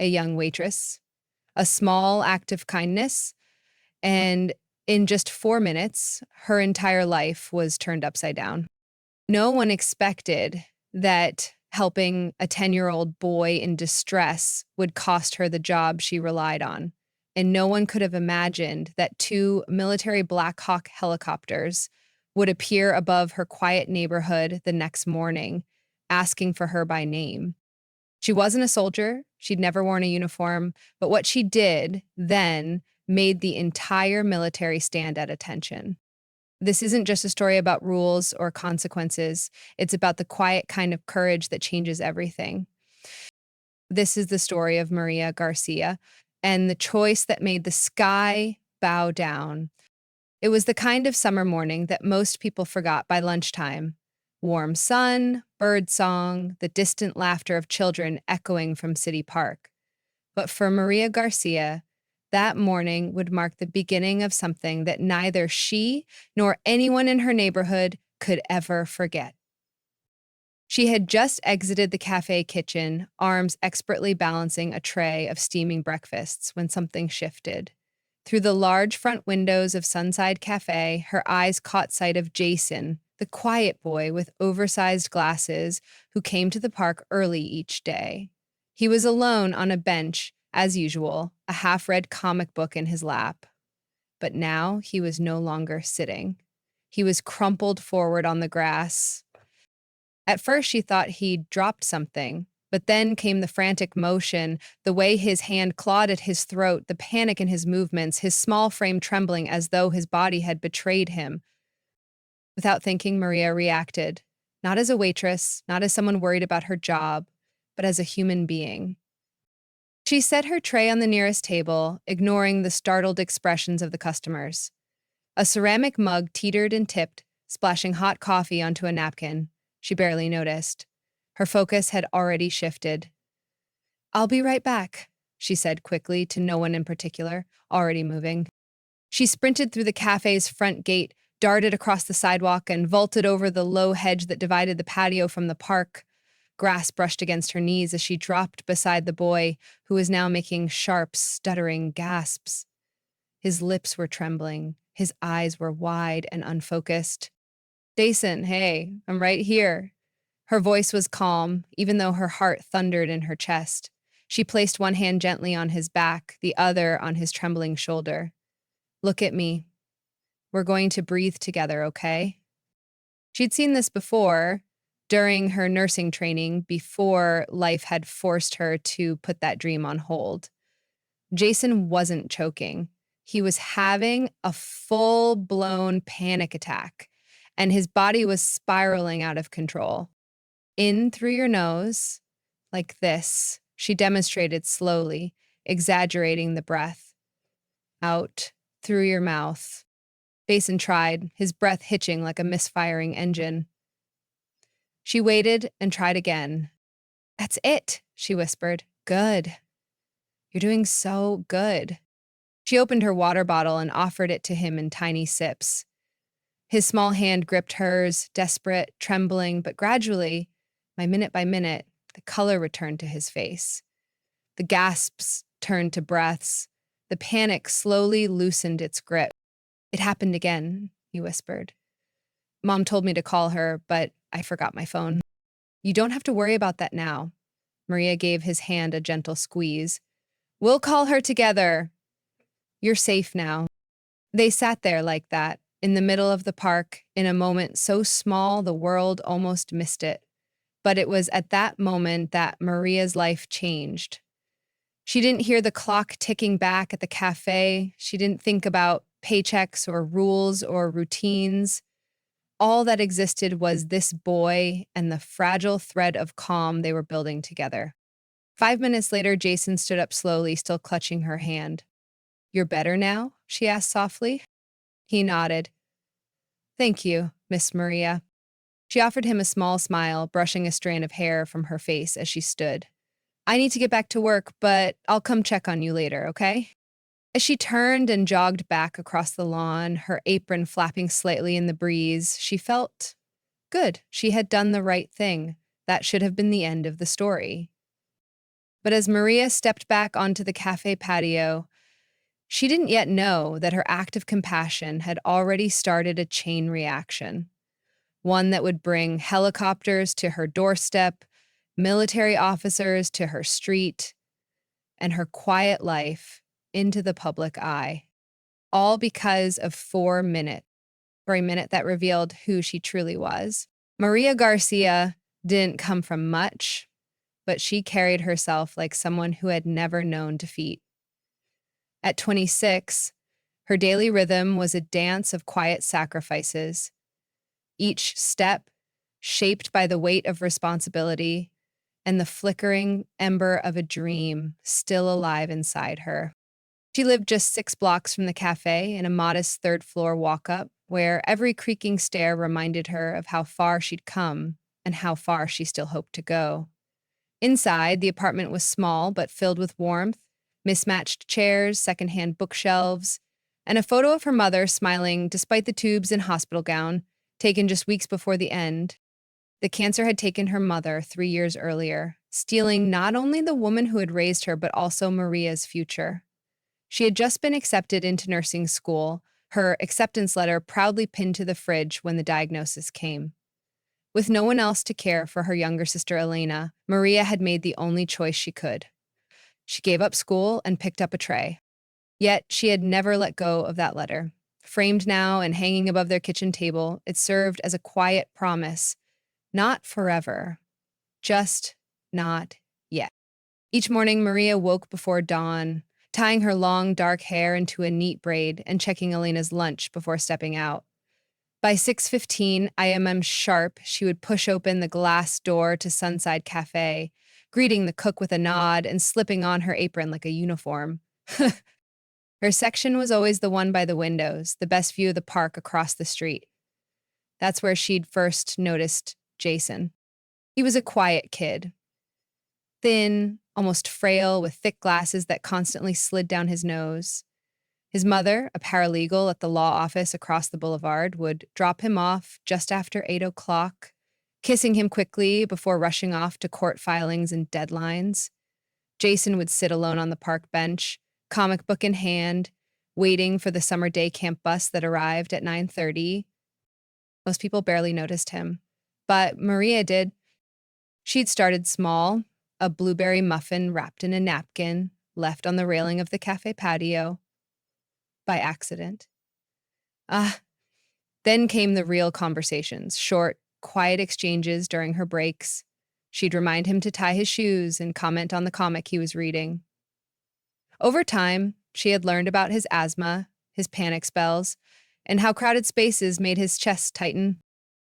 a young waitress, a small act of kindness, and in just 4 minutes, her entire life was turned upside down. No one expected that helping a 10-year-old boy in distress would cost her the job she relied on. And no one could have imagined that two military Black Hawk helicopters would appear above her quiet neighborhood the next morning, asking for her by name. She wasn't a soldier, she'd never worn a uniform, but what she did then made the entire military stand at attention. This isn't just a story about rules or consequences. It's about the quiet kind of courage that changes everything. This is the story of Maria Garcia and the choice that made the sky bow down. It was the kind of summer morning that most people forgot by lunchtime. Warm sun, bird song, the distant laughter of children echoing from City Park. But for Maria Garcia, that morning would mark the beginning of something that neither she nor anyone in her neighborhood could ever forget. She had just exited the cafe kitchen, arms expertly balancing a tray of steaming breakfasts, when something shifted. Through the large front windows of Sunside Cafe, her eyes caught sight of Jason, the quiet boy with oversized glasses who came to the park early each day. He was alone on a bench, as usual, a half-read comic book in his lap. But now he was no longer sitting. He was crumpled forward on the grass. At first she thought he'd dropped something, but then came the frantic motion, the way his hand clawed at his throat, the panic in his movements, his small frame trembling as though his body had betrayed him. Without thinking, Maria reacted, not as a waitress, not as someone worried about her job, but as a human being. She set her tray on the nearest table, ignoring the startled expressions of the customers. A ceramic mug teetered and tipped, splashing hot coffee onto a napkin. She barely noticed. Her focus had already shifted. "I'll be right back," she said quickly to no one in particular, already moving. She sprinted through the cafe's front gate, darted across the sidewalk, and vaulted over the low hedge that divided the patio from the park. Grass brushed against her knees as she dropped beside the boy, who was now making sharp, stuttering gasps. His lips were trembling. His eyes were wide and unfocused. "Jason, hey, I'm right here." Her voice was calm, even though her heart thundered in her chest. She placed one hand gently on his back, the other on his trembling shoulder. "Look at me. We're going to breathe together, okay?" She'd seen this before, during her nursing training, before life had forced her to put that dream on hold. Jason wasn't choking. He was having a full-blown panic attack, and his body was spiraling out of control. In through your nose, like this, she demonstrated slowly, exaggerating the breath. Out through your mouth. Jason tried, his breath hitching like a misfiring engine. She waited and tried again. "That's it," she whispered. "Good. You're doing so good." She opened her water bottle and offered it to him in tiny sips. His small hand gripped hers, desperate, trembling, but gradually, by minute, the color returned to his face. The gasps turned to breaths. The panic slowly loosened its grip. "It happened again," he whispered. "Mom told me to call her, but I forgot my phone." "You don't have to worry about that now." Maria gave his hand a gentle squeeze. "We'll call her together. You're safe now." They sat there like that, in the middle of the park, in a moment so small the world almost missed it. But it was at that moment that Maria's life changed. She didn't hear the clock ticking back at the cafe. She didn't think about paychecks or rules or routines. All that existed was this boy and the fragile thread of calm they were building together. 5 minutes later, Jason stood up slowly, still clutching her hand. "You're better now?" she asked softly. He nodded. "Thank you, Miss Maria." She offered him a small smile, brushing a strand of hair from her face as she stood. "I need to get back to work, but I'll come check on you later, okay?" As she turned and jogged back across the lawn, her apron flapping slightly in the breeze, she felt good. She had done the right thing. That should have been the end of the story. But as Maria stepped back onto the cafe patio, she didn't yet know that her act of compassion had already started a chain reaction, one that would bring helicopters to her doorstep, military officers to her street, and her quiet life into the public eye, all because of 4 minutes, for a minute that revealed who she truly was. Maria Garcia didn't come from much, but she carried herself like someone who had never known defeat. At 26, her daily rhythm was a dance of quiet sacrifices, each step shaped by the weight of responsibility and the flickering ember of a dream still alive inside her. She lived just 6 blocks from the cafe in a modest third-floor walk-up where every creaking stair reminded her of how far she'd come and how far she still hoped to go. Inside, the apartment was small but filled with warmth, mismatched chairs, secondhand bookshelves, and a photo of her mother smiling despite the tubes and hospital gown, taken just weeks before the end. The cancer had taken her mother 3 years earlier, stealing not only the woman who had raised her but also Maria's future. She had just been accepted into nursing school, her acceptance letter proudly pinned to the fridge when the diagnosis came. With no one else to care for her younger sister Elena, Maria had made the only choice she could. She gave up school and picked up a tray. Yet she had never let go of that letter. Framed now and hanging above their kitchen table, it served as a quiet promise. Not forever. Just not yet. Each morning, Maria woke before dawn, tying her long, dark hair into a neat braid and checking Elena's lunch before stepping out. By 6:15 IMM sharp, she would push open the glass door to Sunside Cafe, greeting the cook with a nod and slipping on her apron like a uniform. Her section was always the one by the windows, the best view of the park across the street. That's where she'd first noticed Jason. He was a quiet kid. Thin, almost frail, with thick glasses that constantly slid down his nose. His mother, a paralegal at the law office across the boulevard, would drop him off just after 8 o'clock, kissing him quickly before rushing off to court filings and deadlines. Jason would sit alone on the park bench, comic book in hand, waiting for the summer day camp bus that arrived at 9:30. Most people barely noticed him, but Maria did. She'd started small, a blueberry muffin wrapped in a napkin, left on the railing of the cafe patio, by accident. Then came the real conversations, short, quiet exchanges during her breaks. She'd remind him to tie his shoes and comment on the comic he was reading. Over time, she had learned about his asthma, his panic spells, and how crowded spaces made his chest tighten.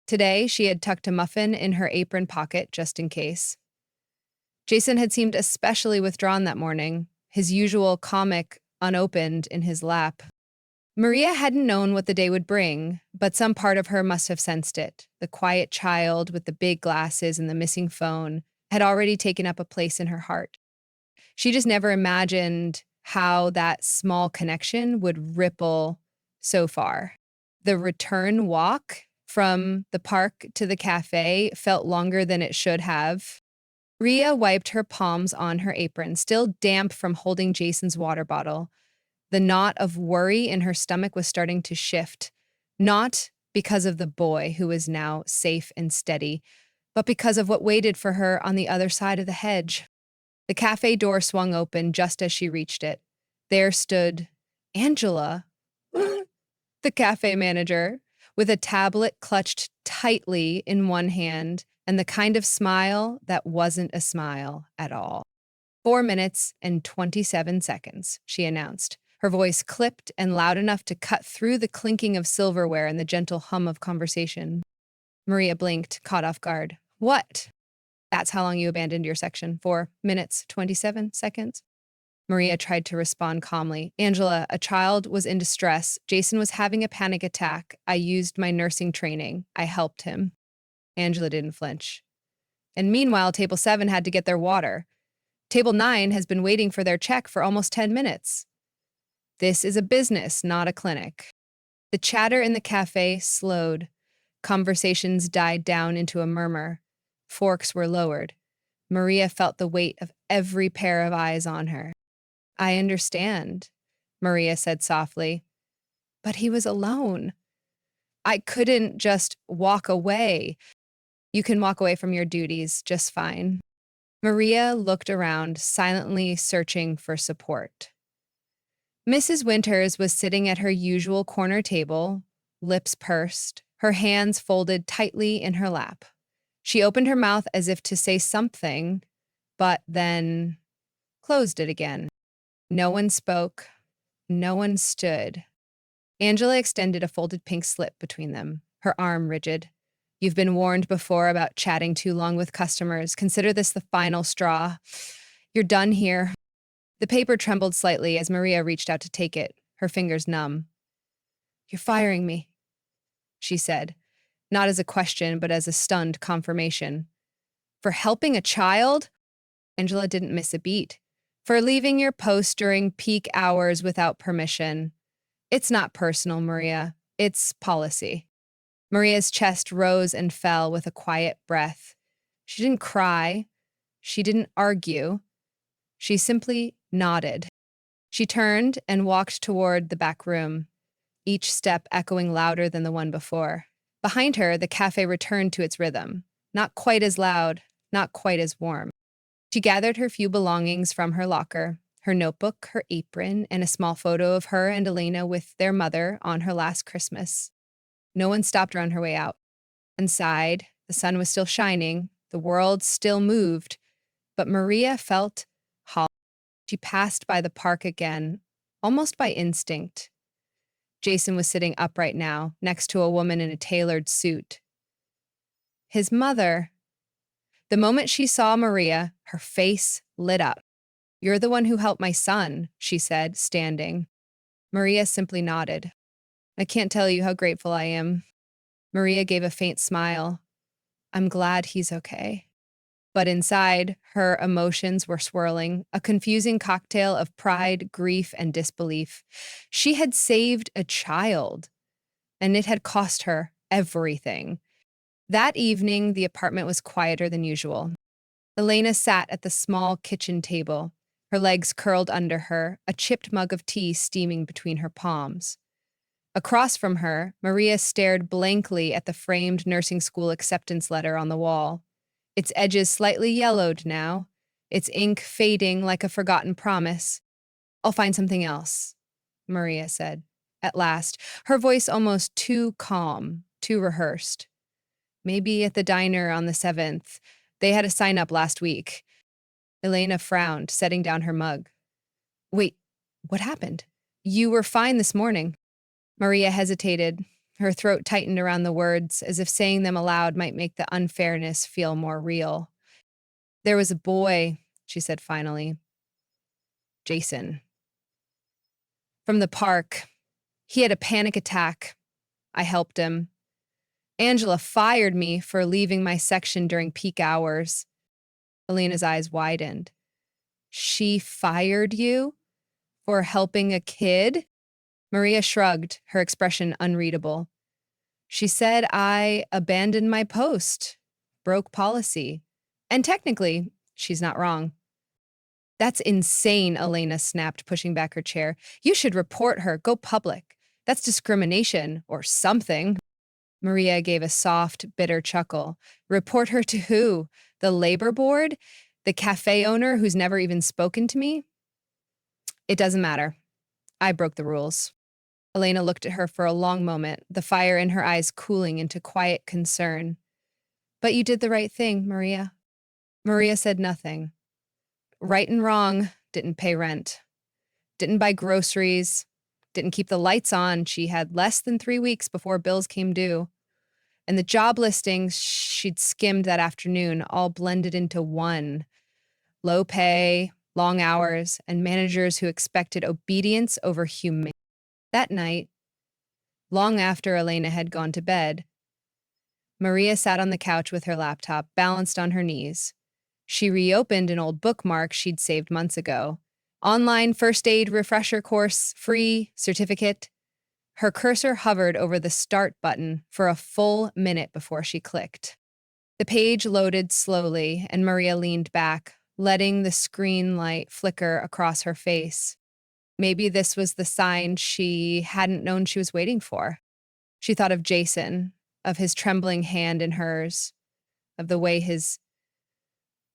Today, she had tucked a muffin in her apron pocket just in case. Jason had seemed especially withdrawn that morning, his usual comic unopened in his lap. Maria hadn't known what the day would bring, but some part of her must have sensed it. The quiet child with the big glasses and the missing phone had already taken up a place in her heart. She just never imagined how that small connection would ripple so far. The return walk from the park to the cafe felt longer than it should have. Rhea wiped her palms on her apron, still damp from holding Jason's water bottle. The knot of worry in her stomach was starting to shift, not because of the boy who was now safe and steady, but because of what waited for her on the other side of the hedge. The cafe door swung open just as she reached it. There stood Angela, the cafe manager, with a tablet clutched tightly in one hand and the kind of smile that wasn't a smile at all. 4 minutes and 27 seconds, she announced, her voice clipped and loud enough to cut through the clinking of silverware and the gentle hum of conversation. Maria blinked, caught off guard. What? That's how long you abandoned your section. 4 minutes, 27 seconds. Maria tried to respond calmly. Angela, a child was in distress. Jason was having a panic attack. I used my nursing training. I helped him. Angela didn't flinch. And meanwhile, Table 7 had to get their water. Table 9 has been waiting for their check for almost 10 minutes. This is a business, not a clinic. The chatter in the cafe slowed. Conversations died down into a murmur. Forks were lowered. Maria felt the weight of every pair of eyes on her. I understand, Maria said softly, but he was alone. I couldn't just walk away. You can walk away from your duties just fine. Maria looked around, silently searching for support. Mrs. Winters was sitting at her usual corner table, lips pursed, her hands folded tightly in her lap. She opened her mouth as if to say something, but then closed it again. No one spoke. No one stood. Angela extended a folded pink slip between them, her arm rigid. You've been warned before about chatting too long with customers. Consider this the final straw. You're done here. The paper trembled slightly as Maria reached out to take it, her fingers numb. You're firing me, she said, not as a question, but as a stunned confirmation. For helping a child? Angela didn't miss a beat. For leaving your post during peak hours without permission. It's not personal, Maria. It's policy. Maria's chest rose and fell with a quiet breath. She didn't cry. She didn't argue. She simply nodded. She turned and walked toward the back room, each step echoing louder than the one before. Behind her, the cafe returned to its rhythm, not quite as loud, not quite as warm. She gathered her few belongings from her locker, her notebook, her apron, and a small photo of her and Elena with their mother on her last Christmas. No one stopped her on her way out. Inside, the sun was still shining, the world still moved, but Maria felt hollow. She passed by the park again, almost by instinct. Jason was sitting upright now, next to a woman in a tailored suit. His mother. The moment she saw Maria, her face lit up. You're the one who helped my son, she said, standing. Maria simply nodded. I can't tell you how grateful I am. Maria gave a faint smile. I'm glad he's okay. But inside, her emotions were swirling, a confusing cocktail of pride, grief, and disbelief. She had saved a child, and it had cost her everything. That evening, the apartment was quieter than usual. Elena sat at the small kitchen table, her legs curled under her, a chipped mug of tea steaming between her palms. Across from her, Maria stared blankly at the framed nursing school acceptance letter on the wall. Its edges slightly yellowed now, its ink fading like a forgotten promise. I'll find something else, Maria said, at last, her voice almost too calm, too rehearsed. Maybe at the diner on the 7th. They had a sign-up last week. Elena frowned, setting down her mug. Wait, what happened? You were fine this morning. Maria hesitated. Her throat tightened around the words, as if saying them aloud might make the unfairness feel more real. There was a boy, she said finally. Jason. From the park. He had a panic attack. I helped him. Angela fired me for leaving my section during peak hours. Elena's eyes widened. She fired you? For helping a kid? Maria shrugged, her expression unreadable. She said I abandoned my post, broke policy. And technically, she's not wrong. That's insane, Elena snapped, pushing back her chair. You should report her, go public. That's discrimination, or something. Maria gave a soft, bitter chuckle. Report her to who? The labor board? The cafe owner who's never even spoken to me? It doesn't matter. I broke the rules. Elena looked at her for a long moment, the fire in her eyes cooling into quiet concern. But you did the right thing, Maria. Maria said nothing. Right and wrong, didn't pay rent. Didn't buy groceries. Didn't keep the lights on. She had less than 3 weeks before bills came due. And the job listings she'd skimmed that afternoon all blended into one. Low pay, long hours, and managers who expected obedience over humanity. That night, long after Elena had gone to bed, Maria sat on the couch with her laptop balanced on her knees. She reopened an old bookmark she'd saved months ago. Online first aid refresher course, free certificate. Her cursor hovered over the start button for a full minute before she clicked. The page loaded slowly, and Maria leaned back, letting the screen light flicker across her face. Maybe this was the sign she hadn't known she was waiting for. She thought of Jason, of his trembling hand in hers, of the way his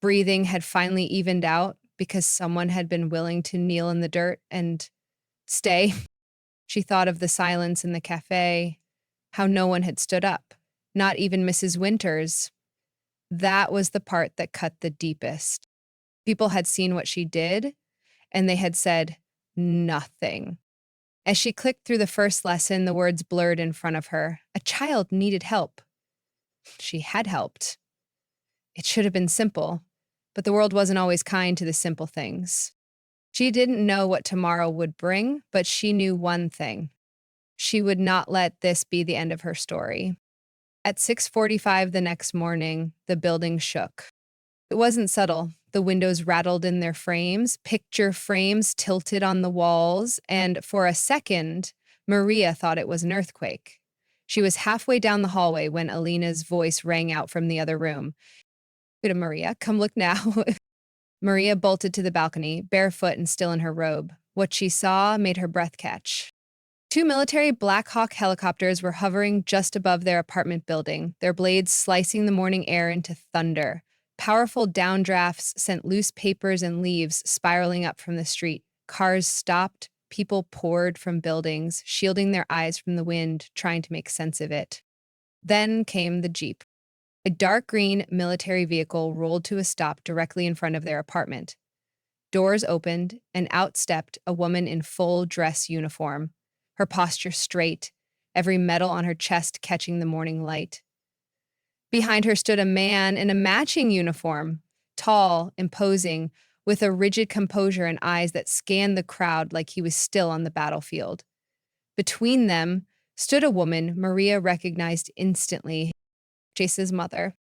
breathing had finally evened out because someone had been willing to kneel in the dirt and stay. She thought of the silence in the cafe, how no one had stood up, not even Mrs. Winters. That was the part that cut the deepest. People had seen what she did, and they had said nothing. As she clicked through the first lesson, the words blurred in front of her. A child needed help. She had helped. It should have been simple, but the world wasn't always kind to the simple things. She didn't know what tomorrow would bring, but she knew one thing. She would not let this be the end of her story. At 6:45 the next morning, the building shook. It wasn't subtle. The windows rattled in their frames, picture frames tilted on the walls, and for a second, Maria thought it was an earthquake. She was halfway down the hallway when Alina's voice rang out from the other room. Maria, come look now. Maria bolted to the balcony, barefoot and still in her robe. What she saw made her breath catch. Two military Black Hawk helicopters were hovering just above their apartment building, their blades slicing the morning air into thunder. Powerful downdrafts sent loose papers and leaves spiraling up from the street. Cars stopped, people poured from buildings, shielding their eyes from the wind, trying to make sense of it. Then came the Jeep. A dark green military vehicle rolled to a stop directly in front of their apartment. Doors opened, and out stepped a woman in full dress uniform, her posture straight, every metal on her chest catching the morning light. Behind her stood a man in a matching uniform, tall, imposing, with a rigid composure and eyes that scanned the crowd like he was still on the battlefield. Between them stood a woman Maria recognized instantly, Jace's mother.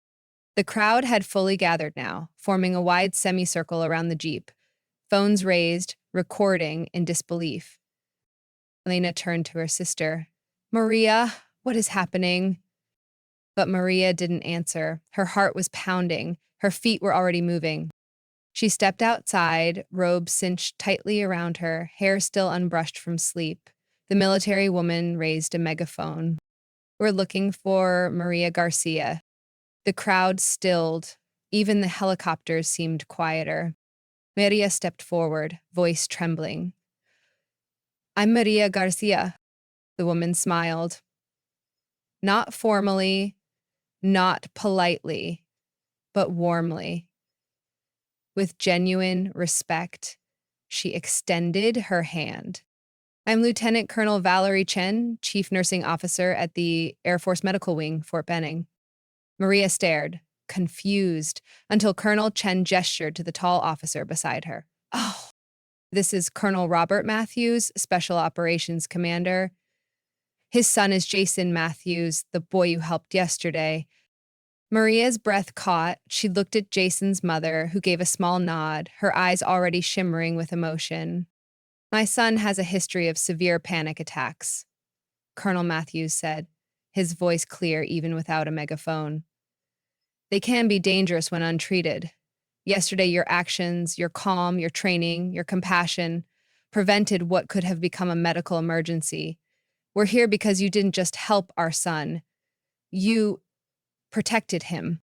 The crowd had fully gathered now, forming a wide semicircle around the Jeep, phones raised, recording in disbelief. Elena turned to her sister. Maria, what is happening? But Maria didn't answer. Her heart was pounding. Her feet were already moving. She stepped outside, robe cinched tightly around her, hair still unbrushed from sleep. The military woman raised a megaphone. We're looking for Maria Garcia. The crowd stilled. Even the helicopters seemed quieter. Maria stepped forward, voice trembling. I'm Maria Garcia. The woman smiled. Not formally, not politely, but warmly. With genuine respect, she extended her hand. I'm Lieutenant Colonel Valerie Chen, Chief Nursing Officer at the Air Force Medical Wing, Fort Benning. Maria stared, confused, until Colonel Chen gestured to the tall officer beside her. Oh, this is Colonel Robert Matthews, Special Operations Commander. His son is Jason Matthews, the boy you helped yesterday. Maria's breath caught. She looked at Jason's mother, who gave a small nod, her eyes already shimmering with emotion. My son has a history of severe panic attacks, Colonel Matthews said, his voice clear even without a megaphone. They can be dangerous when untreated. Yesterday, your actions, your calm, your training, your compassion prevented what could have become a medical emergency. We're here because you didn't just help our son. You protected him.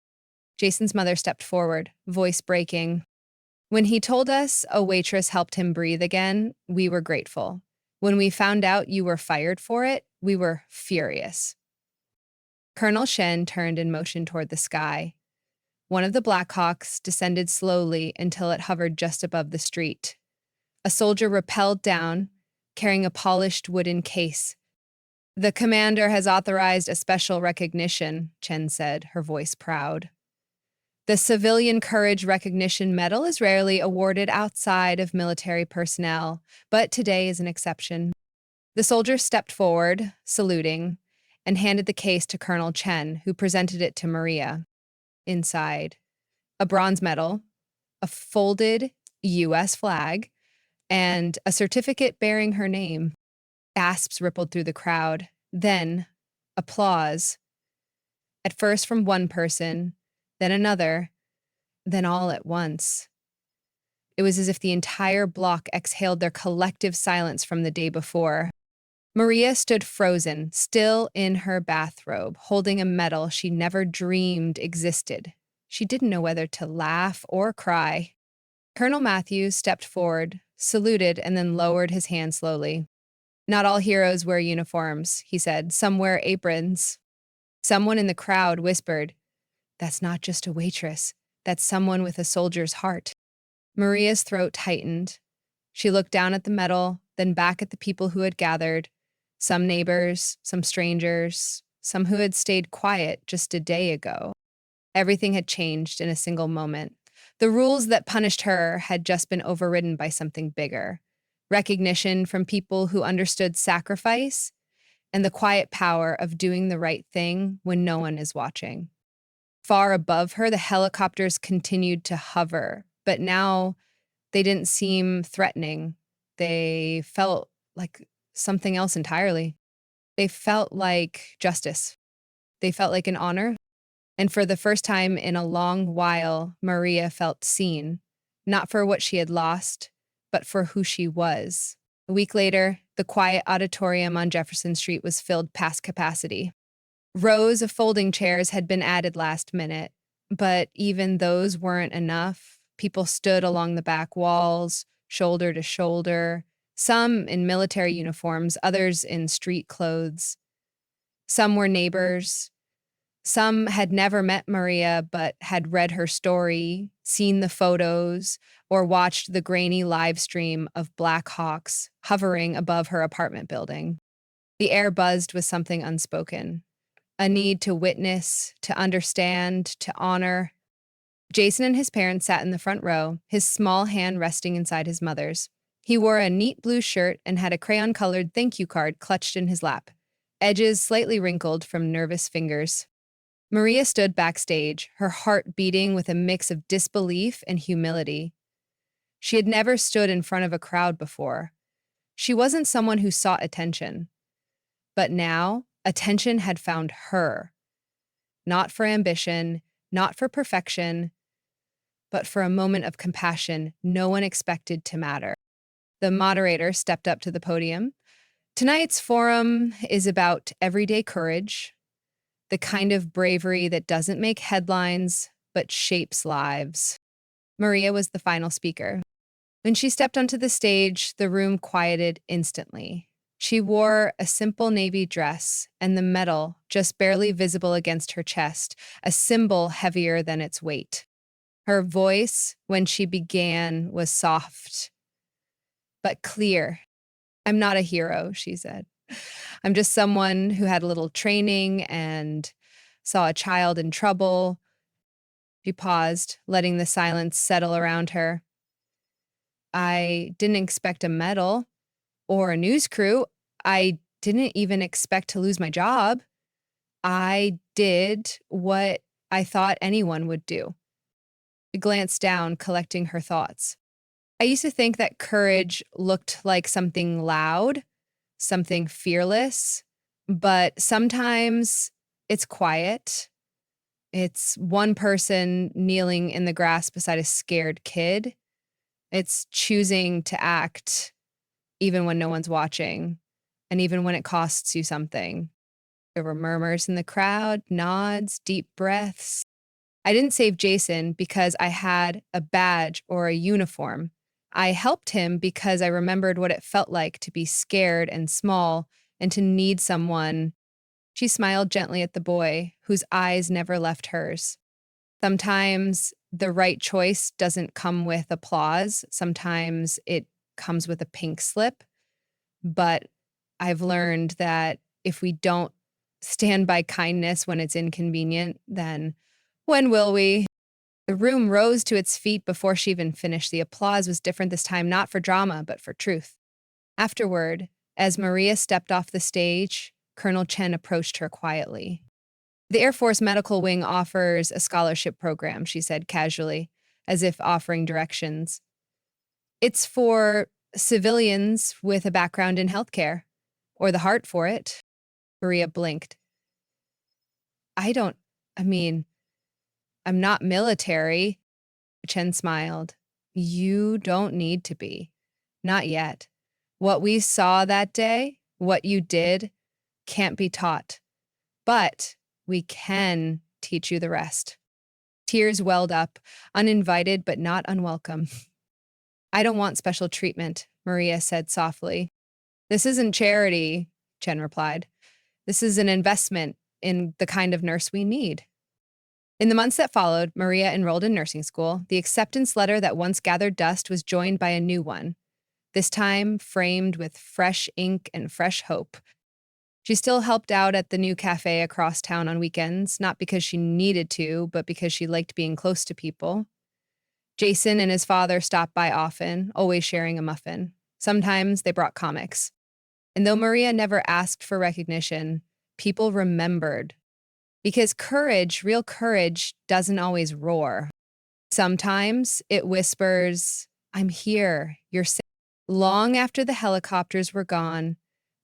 Jason's mother stepped forward, voice breaking. When he told us a waitress helped him breathe again, we were grateful. When we found out you were fired for it, we were furious. Colonel Shen turned and motioned toward the sky. One of the Blackhawks descended slowly until it hovered just above the street. A soldier rappelled down, carrying a polished wooden case. The commander has authorized a special recognition, Chen said, her voice proud. The Civilian Courage Recognition Medal is rarely awarded outside of military personnel, but today is an exception. The soldier stepped forward, saluting, and handed the case to Colonel Chen, who presented it to Maria. Inside, a bronze medal, a folded U.S. flag, and a certificate bearing her name. Gasps rippled through the crowd. Then, applause. At first from one person, then another, then all at once. It was as if the entire block exhaled their collective silence from the day before. Maria stood frozen, still in her bathrobe, holding a medal she never dreamed existed. She didn't know whether to laugh or cry. Colonel Matthews stepped forward, saluted, and then lowered his hand slowly. "Not all heroes wear uniforms," he said. "Some wear aprons." Someone in the crowd whispered, "That's not just a waitress. That's someone with a soldier's heart." Maria's throat tightened. She looked down at the medal, then back at the people who had gathered, some neighbors, some strangers, some who had stayed quiet just a day ago. Everything had changed in a single moment. The rules that punished her had just been overridden by something bigger. Recognition from people who understood sacrifice and the quiet power of doing the right thing when no one is watching. Far above her, the helicopters continued to hover, but now they didn't seem threatening. They felt like something else entirely. They felt like justice. They felt like an honor. And for the first time in a long while, Maria felt seen, not for what she had lost, but for who she was. A week later, the quiet auditorium on Jefferson Street was filled past capacity. Rows of folding chairs had been added last minute, but even those weren't enough. People stood along the back walls, shoulder to shoulder, some in military uniforms, others in street clothes. Some were neighbors. Some had never met Maria but had read her story, seen the photos, or watched the grainy live stream of Black Hawks hovering above her apartment building. The air buzzed with something unspoken, a need to witness, to understand, to honor. Jason and his parents sat in the front row, his small hand resting inside his mother's. He wore a neat blue shirt and had a crayon-colored thank you card clutched in his lap, edges slightly wrinkled from nervous fingers. Maria stood backstage, her heart beating with a mix of disbelief and humility. She had never stood in front of a crowd before. She wasn't someone who sought attention. But now, attention had found her. Not for ambition, not for perfection, but for a moment of compassion no one expected to matter. The moderator stepped up to the podium. "Tonight's forum is about everyday courage, the kind of bravery that doesn't make headlines, but shapes lives." Maria was the final speaker. When she stepped onto the stage, the room quieted instantly. She wore a simple navy dress and the medal just barely visible against her chest, a symbol heavier than its weight. Her voice, when she began, was soft, but clear. "I'm not a hero," she said. "I'm just someone who had a little training and saw a child in trouble." She paused, letting the silence settle around her. "I didn't expect a medal or a news crew. I didn't even expect to lose my job. I did what I thought anyone would do." She glanced down, collecting her thoughts. "I used to think that courage looked like something loud, something fearless, but sometimes it's quiet. It's one person kneeling in the grass beside a scared kid. It's choosing to act even when no one's watching, and even when it costs you something." There were murmurs in the crowd, nods, deep breaths. "I didn't save Jason because I had a badge or a uniform. I helped him because I remembered what it felt like to be scared and small and to need someone." She smiled gently at the boy, whose eyes never left hers. Sometimes the right choice doesn't come with applause. Sometimes it comes with a pink slip. But I've learned that if we don't stand by kindness when it's inconvenient, then when will we? The room rose to its feet before she even finished. The applause was different this time, not for drama, but for truth. Afterward, as Maria stepped off the stage, Colonel Chen approached her quietly. "The Air Force Medical Wing offers a scholarship program," she said casually, as if offering directions. "It's for civilians with a background in healthcare, or the heart for it." Maria blinked. I mean, I'm not military. Chen smiled. You don't need to be. Not yet. What we saw that day, what you did, can't be taught. But we can teach you the rest. Tears welled up, uninvited but not unwelcome. I don't want special treatment, Maria said softly. This isn't charity, Chen replied. This is an investment in the kind of nurse we need. In the months that followed, Maria enrolled in nursing school. The acceptance letter that once gathered dust was joined by a new one, this time framed with fresh ink and fresh hope. She still helped out at the new cafe across town on weekends, not because she needed to, but because she liked being close to people. Jason and his father stopped by often, always sharing a muffin. Sometimes they brought comics. And though Maria never asked for recognition, people remembered. Because courage, real courage, doesn't always roar. Sometimes it whispers, I'm here, you're safe. Long after the helicopters were gone,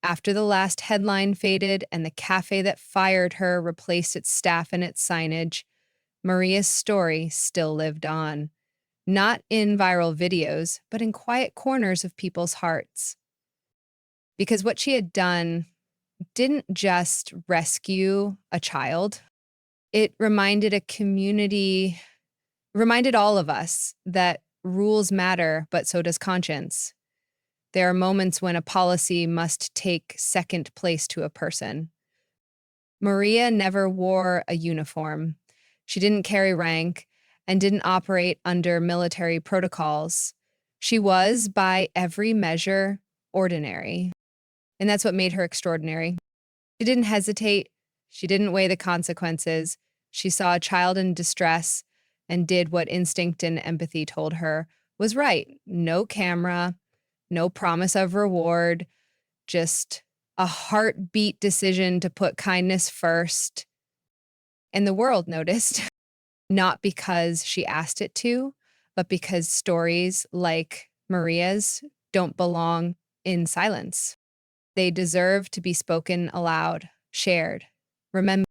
after the last headline faded and the cafe that fired her replaced its staff and its signage, Maria's story still lived on. Not in viral videos, but in quiet corners of people's hearts. Because what she had done didn't just rescue a child, it reminded a community, reminded all of us that rules matter, but so does conscience. There are moments when a policy must take second place to a person. Maria never wore a uniform. She didn't carry rank and didn't operate under military protocols. She was, by every measure, ordinary. And that's what made her extraordinary. She didn't hesitate. She didn't weigh the consequences. She saw a child in distress and did what instinct and empathy told her was right. No camera, no promise of reward, just a heartbeat decision to put kindness first. And the world noticed, not because she asked it to, but because stories like Maria's don't belong in silence. They deserve to be spoken aloud, shared, remembered.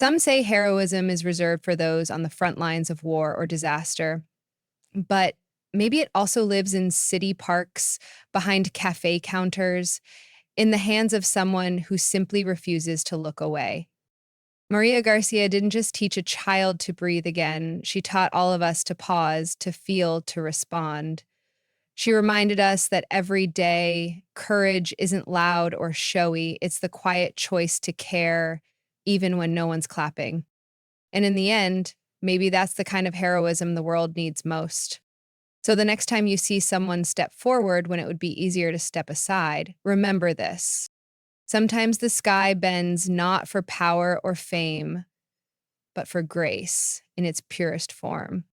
Some say heroism is reserved for those on the front lines of war or disaster, but maybe it also lives in city parks, behind cafe counters, in the hands of someone who simply refuses to look away. Maria Garcia didn't just teach a child to breathe again, she taught all of us to pause, to feel, to respond. She reminded us that every day, courage isn't loud or showy, it's the quiet choice to care, even when no one's clapping. And in the end, maybe that's the kind of heroism the world needs most. So the next time you see someone step forward when it would be easier to step aside, remember this. Sometimes the sky bends not for power or fame, but for grace in its purest form.